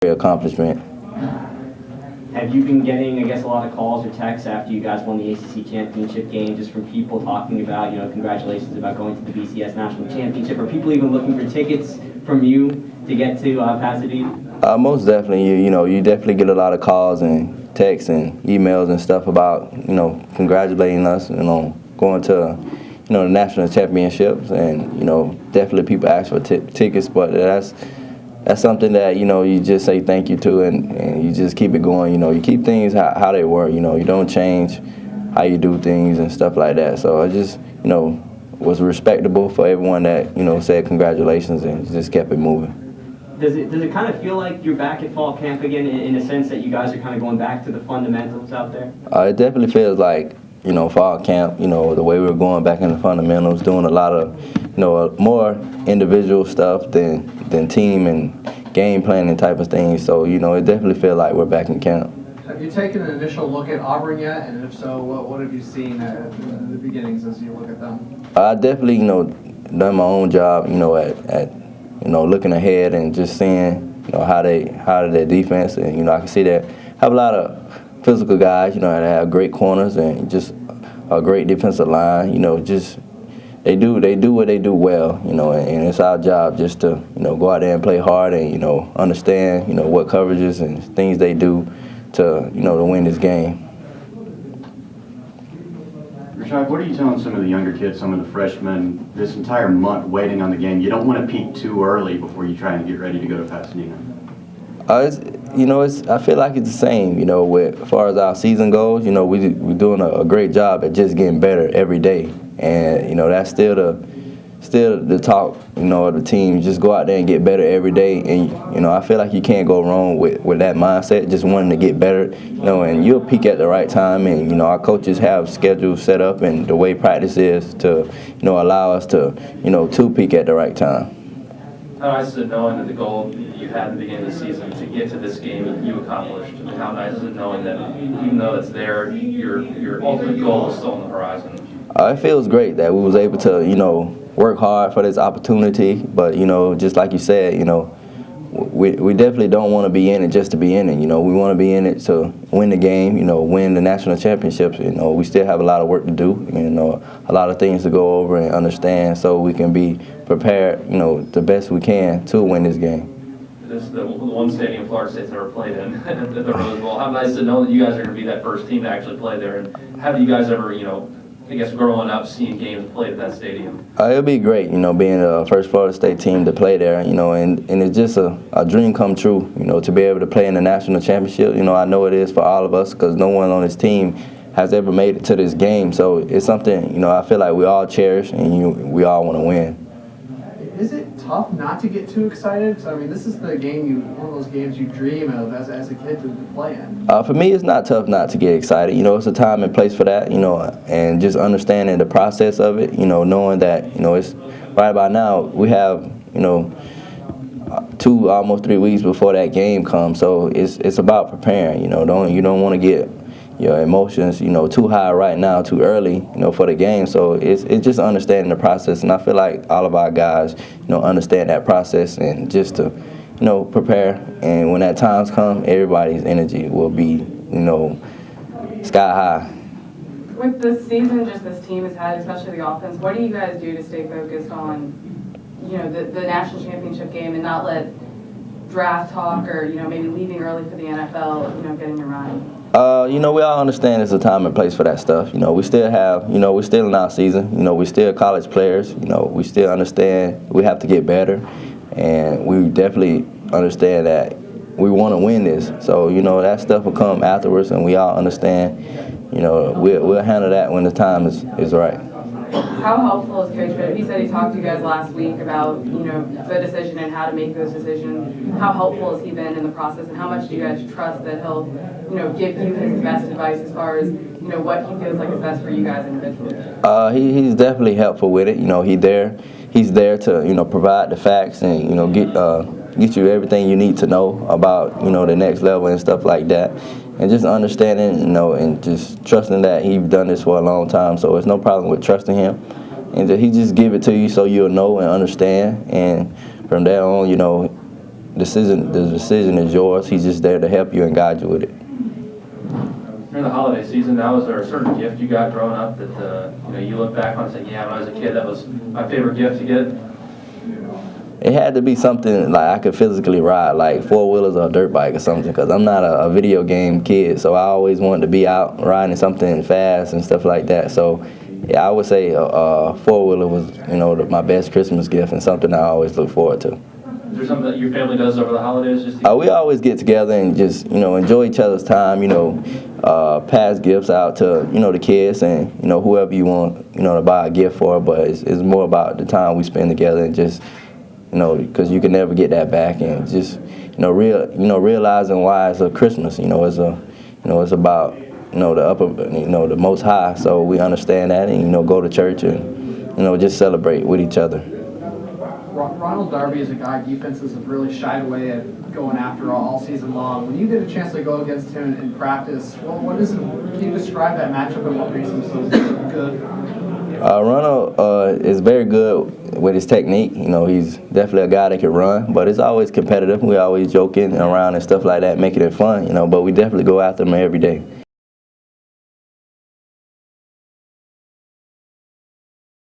great accomplishment. Have you been getting, I guess, a lot of calls or texts after you guys won the ACC championship game, just from people talking about, congratulations about going to the BCS national championship, or people even looking for tickets from you to get to Pasadena? Most definitely, you definitely get a lot of calls and texts and emails and stuff about, congratulating us, going to, the national championships, and, definitely people ask for tickets, but that's something that, you just say thank you to, and you just keep it going. You keep things how they were. You don't change how you do things and stuff like that. So I just, was respectable for everyone that, said congratulations and just kept it moving. Does it kind of feel like you're back at fall camp again, in a sense that you guys are kind of going back to the fundamentals out there? It definitely feels like, fall camp, the way we're going back in the fundamentals, doing a lot of, more individual stuff than team and game planning type of things. So, it definitely feels like we're back in camp. Have you taken an initial look at Auburn yet? And if so, what have you seen at the beginnings as you look at them? I definitely, done my own job, at looking ahead and just seeing, how their defense, and, I can see that have a lot of physical guys, that have great corners and just a great defensive line, just they do what they do well, and it's our job just to, go out there and play hard and, understand, what coverages and things they do to, to win this game. Rashad, what are you telling some of the younger kids, some of the freshmen, this entire month waiting on the game? You don't want to peak too early before you try and get ready to go to Pasadena. I feel like it's the same, as far as our season goes, we're doing a great job at just getting better every day. And, that's still the talk, of the team. Just go out there and get better every day. And, I feel like you can't go wrong with that mindset, just wanting to get better, and you'll peak at the right time. And, our coaches have schedules set up and the way practice is to, allow us to, to peak at the right time. How nice is it knowing that the goal you had at the beginning of the season to get to this game you accomplished? And how nice is it knowing that even though it's there, your ultimate goal is still on the horizon? It feels great that we was able to, work hard for this opportunity. But, just like you said, we definitely don't want to be in it just to be in it. We want to be in it to win the game, win the national championships. We still have a lot of work to do, a lot of things to go over and understand so we can be prepared, the best we can to win this game. This is the one stadium Florida State's never played in at the Rose Bowl. How nice to know that you guys are going to be that first team to actually play there. And have you guys ever, I guess growing up, seeing games played at that stadium? It'll be great, being the first Florida State team to play there, and it's just a dream come true, to be able to play in the national championship. I know it is for all of us because no one on this team has ever made it to this game. So it's something, I feel like we all cherish and we all want to win. Is it tough not to get too excited? Because, this is the game one of those games you dream of as a kid to play in. For me, it's not tough not to get excited. It's a time and place for that, and just understanding the process of it, knowing that, it's right about now we have, 2, almost 3 weeks before that game comes. So it's about preparing, you don't want to get your emotions, too high right now, too early, for the game. So it's just understanding the process, and I feel like all of our guys, understand that process and just to, prepare. And when that times come, everybody's energy will be, sky high. With the season just this team has had, especially the offense, what do you guys do to stay focused on, the national championship game and not let draft talk or, maybe leaving early for the NFL, getting your run? We all understand it's a time and place for that stuff. We still have, we're still in our season. We're still college players. We still understand we have to get better. And we definitely understand that we want to win this. So, that stuff will come afterwards, and we all understand, we'll handle that when the time is right. How helpful is Coach Pitt? He said he talked to you guys last week about, the decision and how to make those decisions. How helpful has he been in the process, and how much do you guys trust that he'll, give you his best advice as far as, what he feels like is best for you guys individually? He's definitely helpful with it. He's there to, provide the facts and, get you everything you need to know about, the next level and stuff like that. And just understanding, and just trusting that he's done this for a long time. So there's no problem with trusting him. And that he just give it to you so you'll know and understand. And from there on, the decision is yours. He's just there to help you and guide you with it. During the holiday season, was there a certain gift you got growing up that you look back on and say, yeah, when I was a kid, that was my favorite gift to get? It had to be something like I could physically ride, like four-wheelers or a dirt bike or something, because I'm not a video game kid, so I always wanted to be out riding something fast and stuff like that. So yeah, I would say a four-wheeler was, my best Christmas gift and something I always look forward to. Is there something that your family does over the holidays? We always get together and just, enjoy each other's time, pass gifts out to, the kids and, whoever you want, to buy a gift for, but it's more about the time we spend together and just, because you can never get that back, and just, realizing why it's a Christmas, it's about, the upper, the Most High, so we understand that and, go to church and, just celebrate with each other. Ronald Darby is a guy defenses have really shied away at going after all season long. When you get a chance to go against him in practice, what is it? Can you describe that matchup and what makes him so good? Ronald is very good with his technique. He's definitely a guy that can run, but it's always competitive. We always joking around and stuff like that, making it fun. But we definitely go after him every day.